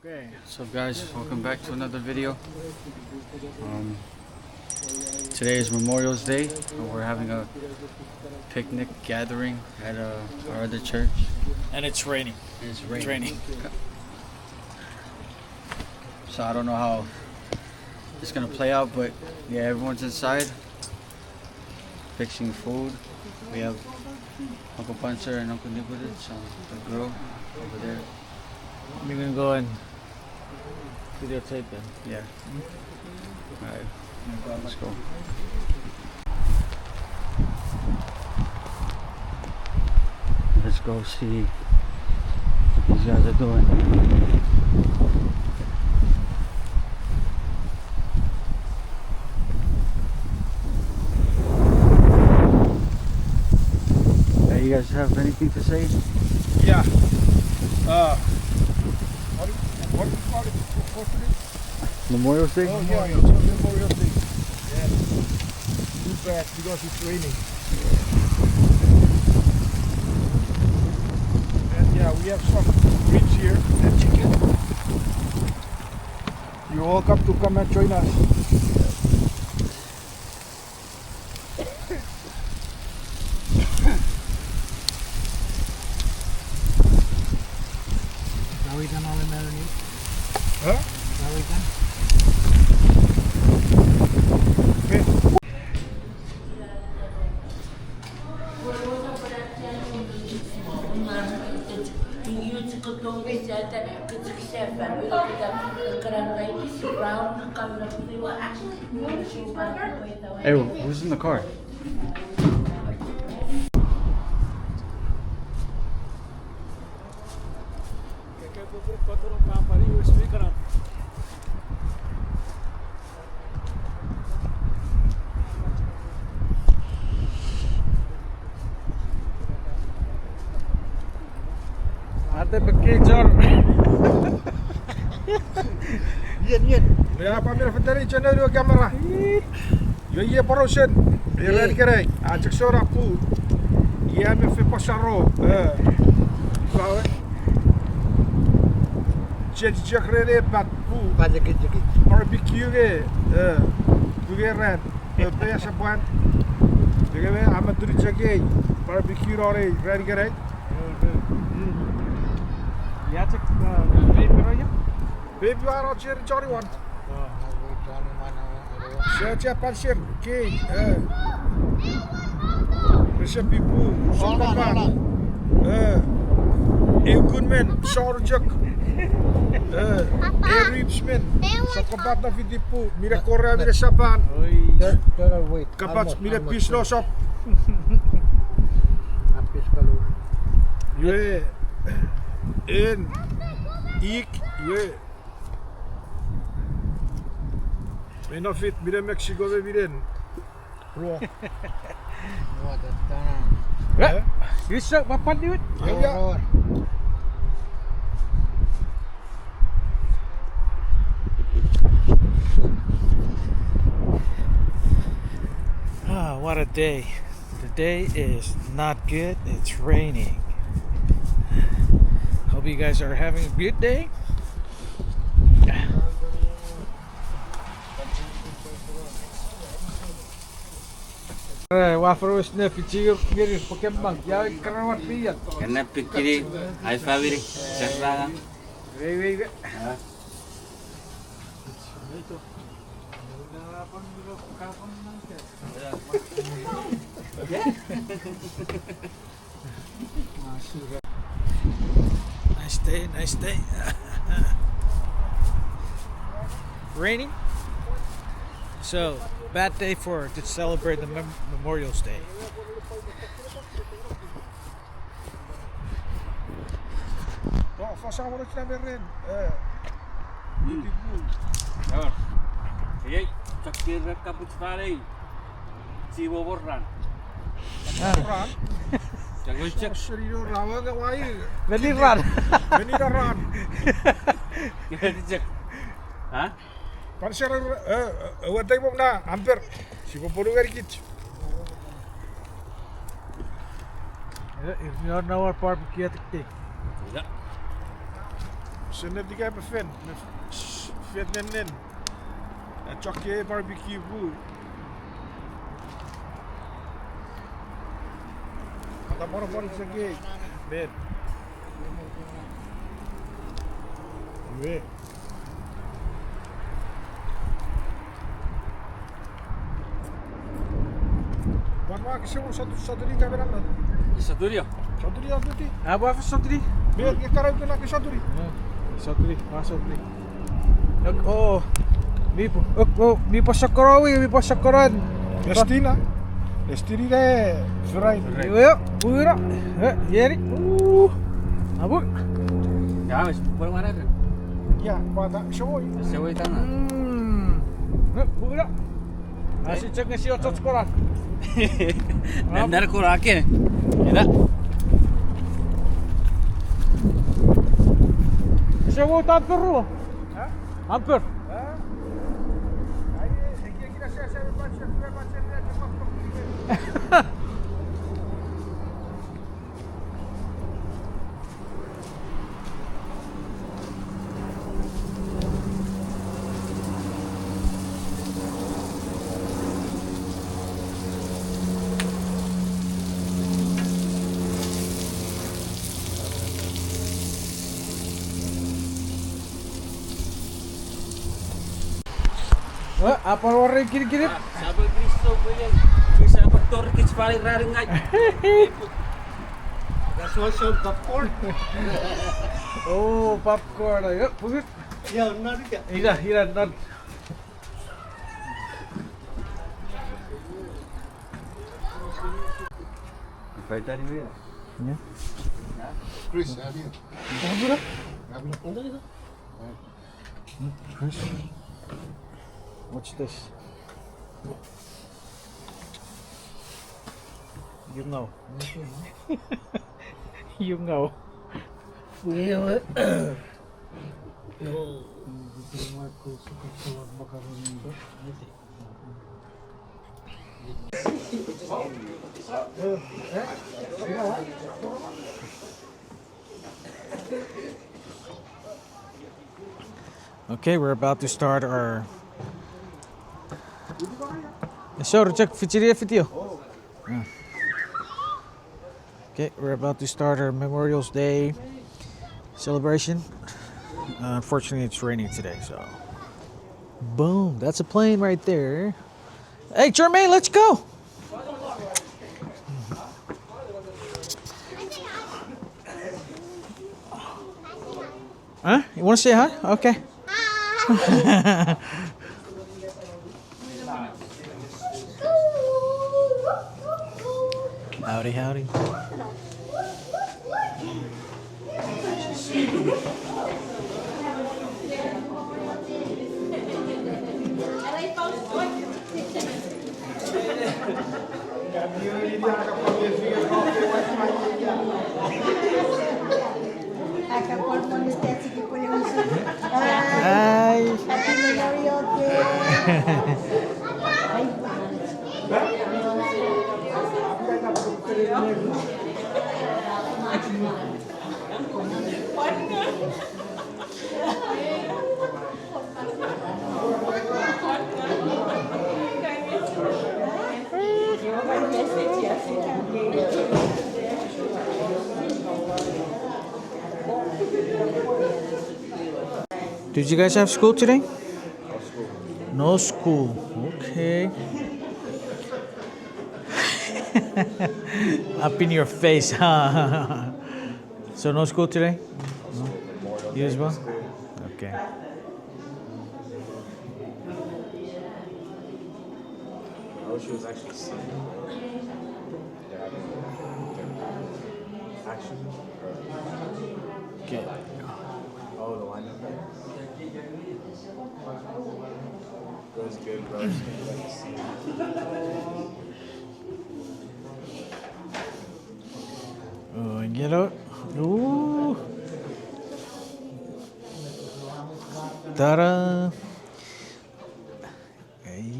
Okay, so guys, welcome back to another video. Today is Memorial's Day, and we're having a picnic gathering at our other church. And it's raining. It's It's raining. So I don't know how it's gonna play out, but yeah, everyone's inside fixing food. We have Uncle Puncher and Uncle Nicholas on the grill over there. We're gonna go and videotape them. Yeah. Alright, let's go. Let's go see what these guys are doing. Hey, you guys have anything to say? Yeah. What do you call it for today? Memorial Day? Oh, yeah, it's Memorial Day. Yeah. Too bad because it's raining. And yeah, we have some ribs here and chicken. You're welcome to come and join us. Nawitan all in there. Huh? Nawitan. Okay. Hey, who's in the car? Ate picture. Yen. Ya, pamir fantari channel dua kamera. Yo ye poroshen. Ye red kere. Ajak sora pu. Ye me fe pasaro. Sabe? Jet jakrele pat pu. Pajak. Barbecue ke. Bugeran. Pe saban. Bagaimana amat duri jage. Barbecue rore red kere. Yeah, check baby aja. Baby waro cher chori wan. Saya pasir ke. Recipe pu. Sokaban. Egunmen sorjak. Ribs men. Sokabat na vidipu. Mira Korea mira saban. Wait. Kapat mira pislo sok. Habis kalau Ye. En. Ik. Ye. Benefit mira Mexico be biren. Ro. ada tanah. Bisa papan duit. Ya. Ah, what a day. The day is not good. It's raining. Hope you guys are having a good day. Wafro snap picture kiri Pokemon. Ya kerawat lihat. Karena pikir ay favori serang. Wei. Nice day. Raining. So, bad day to celebrate the Memorial's Day. Oh, fasa mo na beren. Jawab. Hey, cakir kabut sekali. Jiwa borran. Ran. Jangan cek. Serino rawa ka wai. Beniran. Ran. Kita cek. Hah? Pansar watay mo na hampir. Si popolo gari kit. If you don't know what barbecue, Enggak. Så net die hebben fan. Vet nen. Chuukese barbecue food. Ada boro-boro sige. Ben. Weh. Wat maak je zo? Satu di kamera man. Satu dia. Satu di satu di. Apa satu ni? Ben, kita taruh ke satu di. Satu ni, masuk ni. Oh, mi pa sakarawi, mi pa sakaran. Destina. Destini deh. Surai. Yo, pura. Yeri. Abu. Ya, wis, baru mana kan? Ya, pada show. Sewa tangan. Pura. Masih cek ngisi otot sekolah. Benar kurake. Tidak. Sewa hampir lu. Hah? Hampir. Kira saya baca Apa orang kirim-kirim? Sabi Kristo po yan. Bisa faktor kits paling raring nga. That's also popcorn. Oh, popcorn. Ayo, pugit. Yeah, not it. Ira, not. Vai tadi dia. Chris, have you? Chris, what's this? You know. You know. Okay, we're about to start our. Sure, check video. Okay, we're about to start our Memorial's Day celebration. Unfortunately, it's raining today, so. Boom, that's a plane right there. Hey, Jermaine, let's go. Huh? You want to say hi? Okay. Howdy, howdy. Hi. Happy Memorial Did you guys have school today? No school. Okay. Up in your face, huh? So no school today? No? You as well? Okay. Oh, she was actually sick. They're having action. Okay. Oh, the lineup. It was good, bro. Just came back to see Oh, get out. Ooh. Ta-da.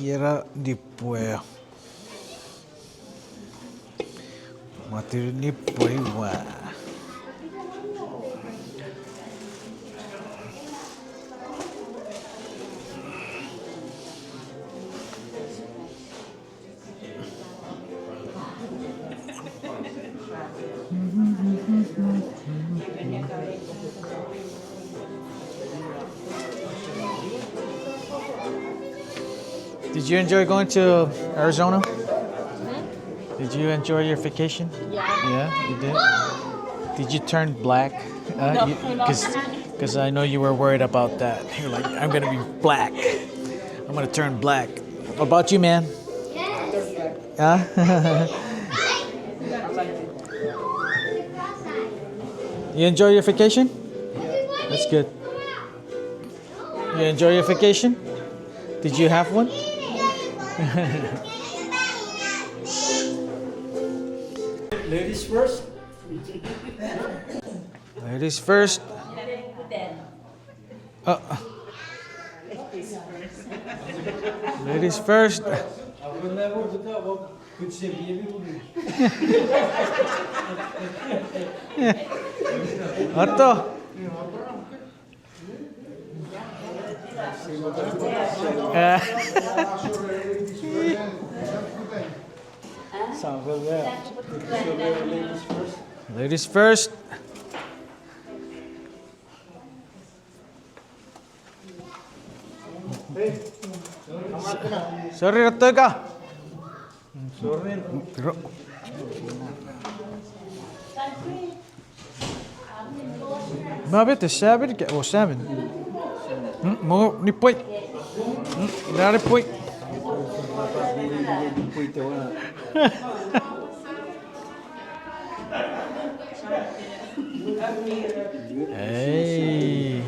Era di puer. Matir ni puer. Did you enjoy going to Arizona? Did you enjoy your vacation? Yeah. Yeah, you did. Did you turn black? No. Because I know you were worried about that. You're like, I'm gonna be black. I'm gonna turn black. What about you, man? Huh? You enjoy your vacation? That's good. You enjoy your vacation? Did you have one? Ladies first. Ladies first. Ladies first. Atto. Ladies first. Sorry, Ratto ka. Sorry. Mabit, sabit ka. Oh, salmon. Mo ni poy. Dari poy. Hey.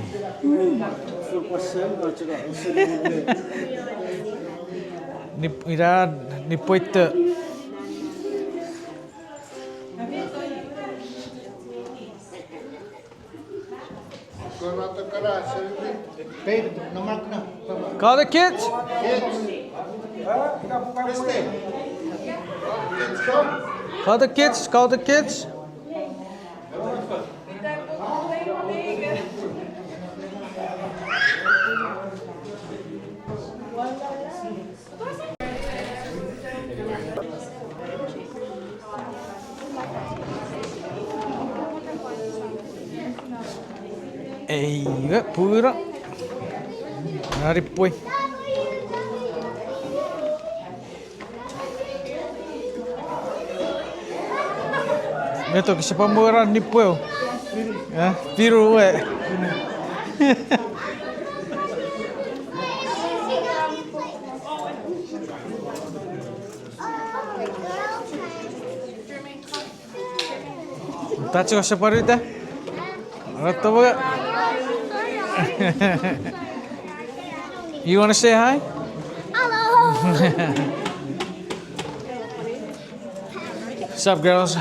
Ni irad ni poy te. Call the kids. Call the kids. Call the kids. Iya, pura. Dari poy. Ito kasi pamuran ni poy. Ya, biru we. Tacho sa parita. Rato ba? You want to say hi? Hello. What's up, girls?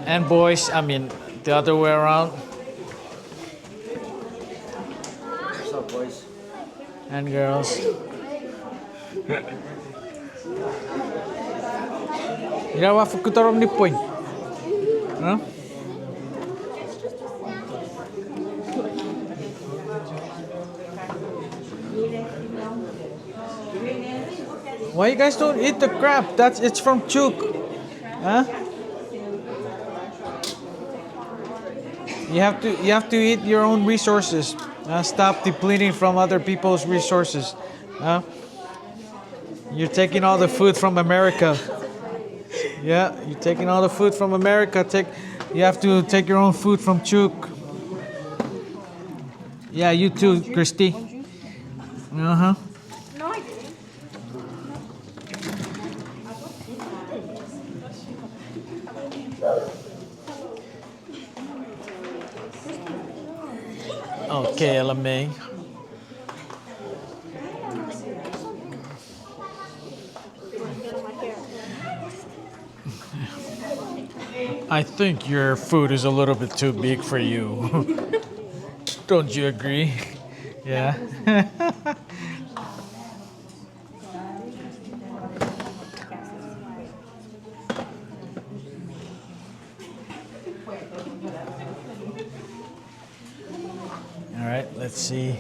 And boys, I mean, the other way around. What's up, boys? And girls. Irawa fukutarom ni Poy. Huh? Why you guys don't eat the crab? It's from Chuuk. Huh? You have to eat your own resources. Stop depleting from other people's resources. You're taking all the food from America. Yeah, you're taking all the food from America. You have to take your own food from Chuuk. Yeah, you too, Christy. Uh-huh. No, I didn't. Okay, LMA. I think your food is a little bit too big for you. Don't you agree? Yeah. All right, let's see.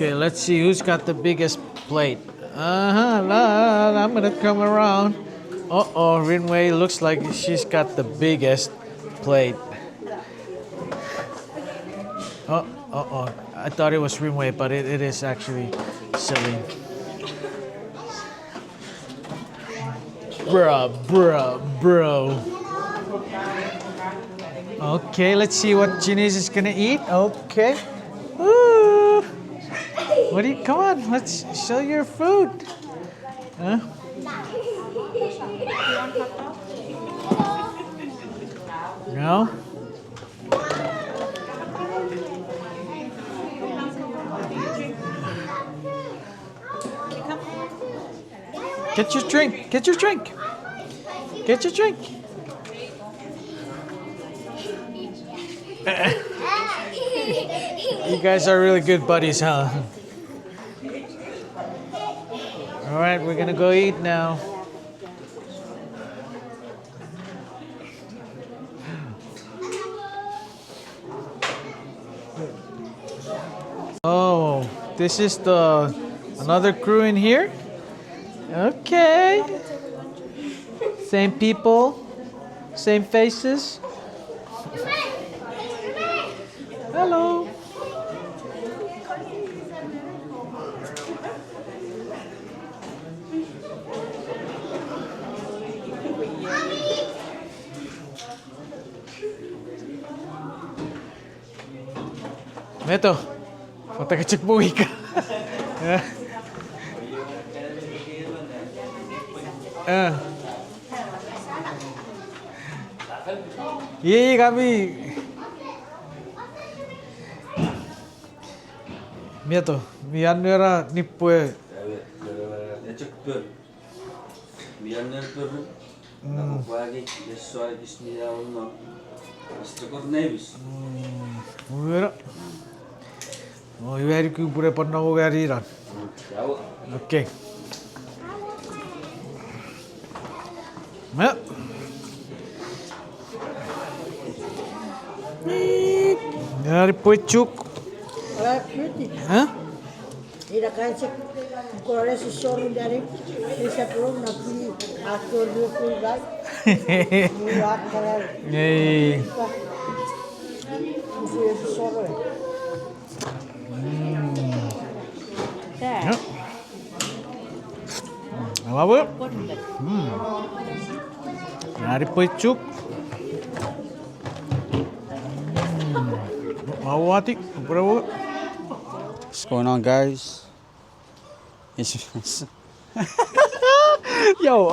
Okay, let's see who's got the biggest plate. I'm gonna come around. Uh-oh, Rinwei looks like she's got the biggest plate. Oh, I thought it was Rinwei, but it is actually Celine. Bro. Okay, let's see what Chuukese is gonna eat. Okay. Woo. What do you, come on, let's show your food. Huh? No? Get your drink. Get your drink. Get your drink. You guys are really good buddies, huh? All right, we're gonna go eat now. Oh, this is the another crew in here. Okay. Same people, same faces. Hello. Neto, magtaga-check mo ka. Iya kami. Mieto, mianera nippue. Necekpür. Miyanlar pürün. Ako pagi, yesuai bismillah Allah. Astakor nevis. Mira. Oh, iwari ku pure panna ho gaya riran. Yawa. Okay. Ya. Dari pucuk. Hah? Ida kansi kore susun dari bisa belum nabi atur dulu guys. Muat kalau Yay. bisa susun. Ya. Apa bu? Dari pucuk. Mau hati, berapa? What's going on, guys? Yo,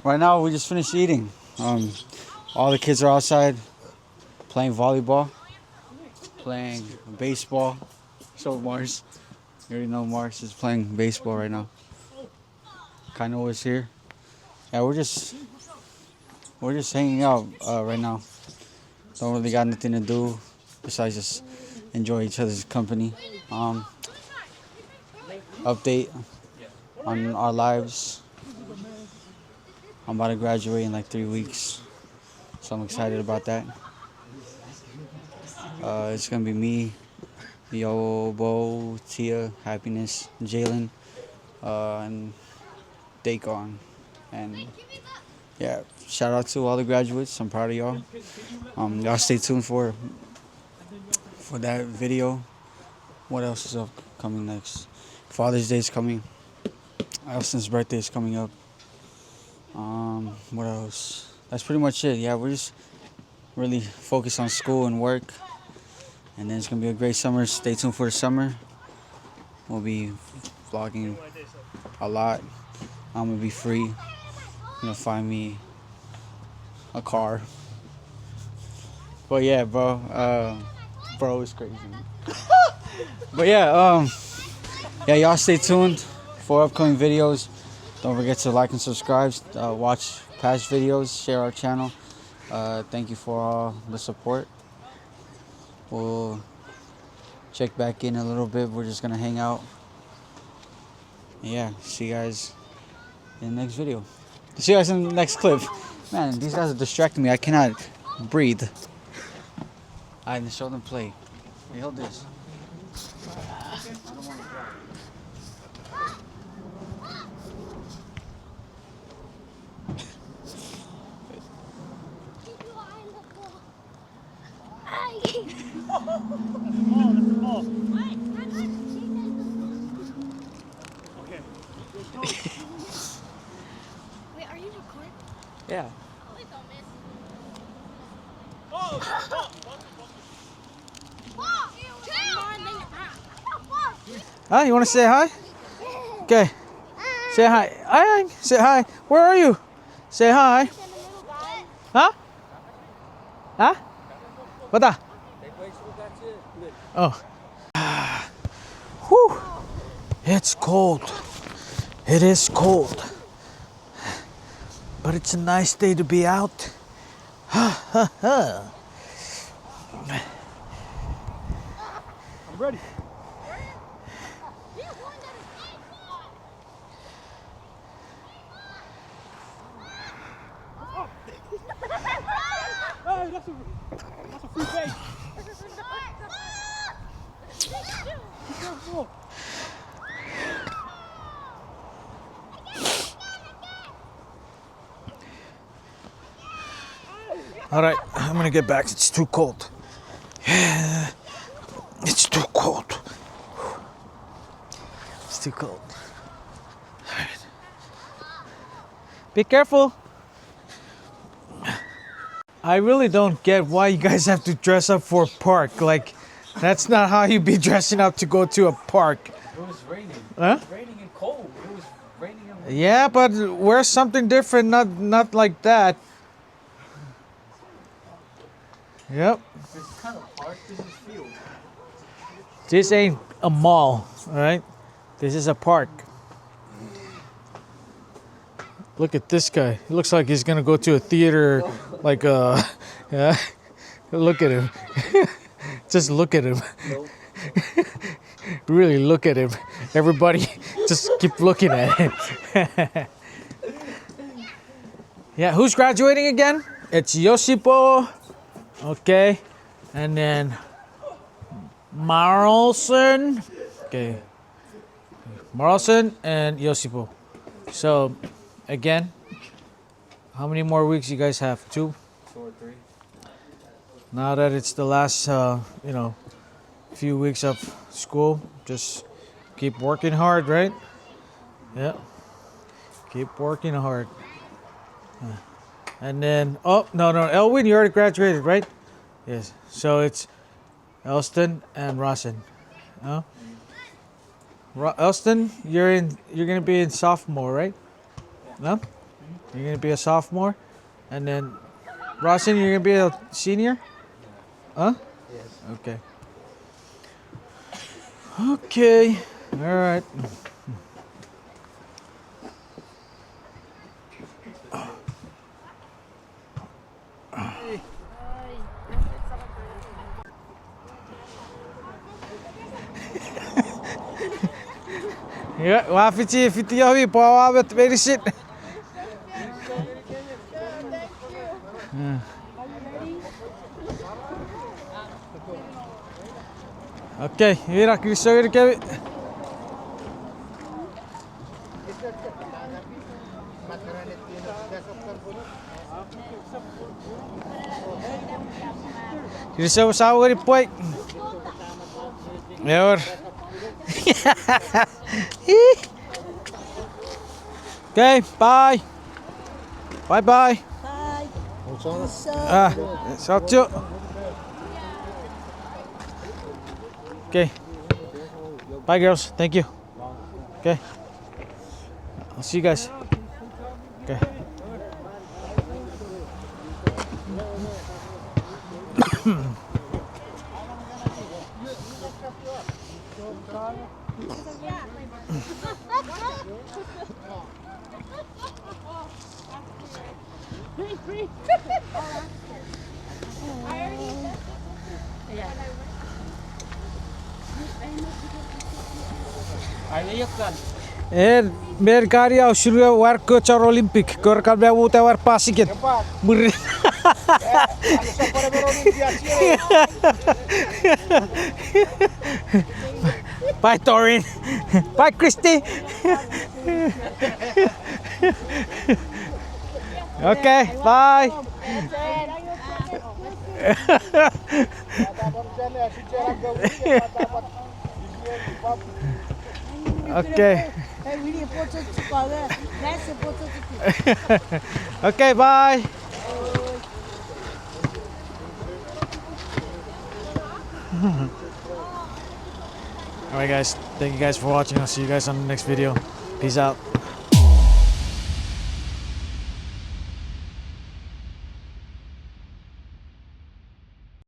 right now we just finished eating. All the kids are outside playing volleyball, playing baseball. So Mars, you already know Mars is playing baseball right now. Kano is here. Yeah, we're just hanging out right now. Don't really got nothing to do besides just enjoy each other's company. Update on our lives. I'm about to graduate in like 3 weeks, so I'm excited about that. It's gonna be me, Yobo, Tia, Happiness, Jalen, and Daikon. And yeah, shout out to all the graduates. I'm proud of y'all. Y'all stay tuned for that video. What else is coming next? Father's Day is coming. Elston's birthday is coming up. What else? That's pretty much it. Yeah, we're just really focused on school and work. And then it's gonna be a great summer. Stay tuned for the summer. We'll be vlogging a lot. I'm gonna be free. You're gonna find me a car. But yeah, bro. Bro is crazy. But yeah, y'all stay tuned for upcoming videos. Don't forget to like and subscribe. Watch past videos. Share our channel. Thank you for all the support. We'll check back in a little bit. We're just gonna hang out. Yeah, see you guys in the next video. See you guys in the next clip. Man, these guys are distracting me. I cannot breathe. I didn't show them play. Hey, hold this. Huh? You want to say hi? Okay. Say hi. Hi. Say hi. Where are you? Say hi. Huh? Huh? What the? Oh. Whew. It's cold. It is cold. But it's a nice day to be out. I'm ready. Hey, that's a free bait. Be careful. All right, I'm gonna get back. It's too cold. It's too cold. It's too cold. All right. Be careful. I really don't get why you guys have to dress up for a park. Like, that's not how you be dressing up to go to a park. It was raining. Huh? It was raining and cold. It was raining and Yeah, but wear something different, not like that. Yep. This is kind of park. This is field. This ain't a mall, all right? This is a park. Look at this guy. He looks like he's gonna go to a theater, like yeah. Look at him. Just look at him. Really look at him. Everybody, just keep looking at him. Yeah, who's graduating again? It's Yosipo. Okay, and then Marlson. Okay, Marlson and Yosipo. So, again, how many more weeks you guys have? 2? 2 or 3. Now that it's the last, few weeks of school, just keep working hard, right? Yeah. Keep working hard. And then, oh, no, Elwin, you already graduated, right? Yes. So it's Elston and Rosin. Oh. Elston, you're gonna be in sophomore, right? No? You're gonna be a sophomore? And then Rosin, you're gonna be a senior? Huh? Yes. Okay. Okay. All right. Ya, wafici fitiyawi pawawet verisit. Okay, Ira Kristo kevi. Kristo sawo ri poi. Yor. Okay, bye. Bye bye. Bye. Salcio. Okay. Bye, girls. Thank you. Okay. I'll see you guys. Okay. Mer karya usulia war ke car Olimpik, kor kalbe wuta war pasiket. Mur. Bye, Torin. Bye, Christy. Okay, bye. Okay. Okay, bye. All right, guys. Thank you guys for watching. I'll see you guys on the next video. Peace out.